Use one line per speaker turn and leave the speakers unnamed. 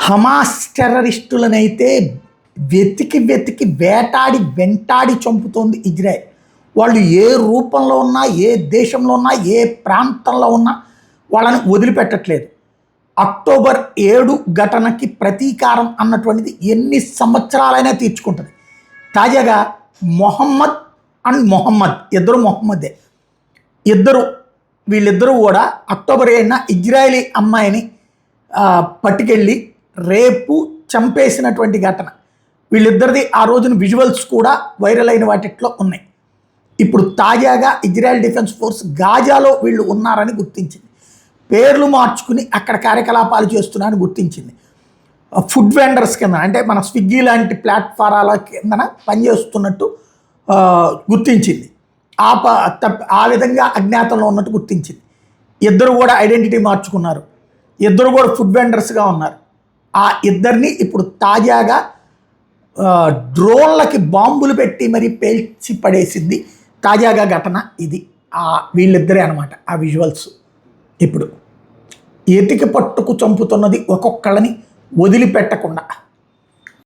Hamas టెర్రరిస్టులనైతే వెతికి వెతికి వేటాడి వెంటాడి చంపుతోంది ఇజ్రాయెల్. వాళ్ళు ఏ రూపంలో ఉన్నా, ఏ దేశంలో ఉన్నా, ఏ ప్రాంతంలో ఉన్నా వాళ్ళని వదిలిపెట్టట్లేదు. అక్టోబర్ 7 ఘటనకి ప్రతీకారం అన్నటువంటిది ఎన్ని సంవత్సరాలైనా తీర్చుకుంటుంది. తాజాగా మొహమ్మద్ అండ్ మొహమ్మద్ ఇద్దరు మొహమ్మదే. వీళ్ళిద్దరూ కూడా అక్టోబర్ 7న ఇజ్రాయేలీ అమ్మాయిని పట్టుకెళ్ళి రేపు చంపేసినటువంటి ఘటన. వీళ్ళిద్దరిది ఆ రోజున విజువల్స్ కూడా వైరల్ అయిన వాటిట్లో ఉన్నాయి. ఇప్పుడు తాజాగా ఇజ్రాయెల్ డిఫెన్స్ ఫోర్స్ గాజాలో వీళ్ళు ఉన్నారని గుర్తించింది. పేర్లు మార్చుకుని అక్కడ కార్యకలాపాలు చేస్తున్నారని గుర్తించింది. ఫుడ్ వెండర్స్ కింద, అంటే మన స్విగ్గీ లాంటి ప్లాట్ఫారాల కిందన పనిచేస్తున్నట్టు గుర్తించింది. ఆ విధంగా అజ్ఞాతంలో ఉన్నట్టు గుర్తించింది. ఇద్దరు కూడా ఐడెంటిటీ మార్చుకున్నారు. ఇద్దరు కూడా ఫుడ్ వెండర్స్గా ఉన్నారు. ఆ ఇద్దరిని ఇప్పుడు తాజాగా డ్రోన్లకి బాంబులు పెట్టి మరీ పేల్చి పడేసింది. తాజాగా ఘటన ఇది. వీళ్ళిద్దరే అనమాట ఆ విజువల్స్. ఇప్పుడు ఎతికి పట్టుకు చంపుతున్నది ఒక్కొక్కళ్ళని వదిలిపెట్టకుండా.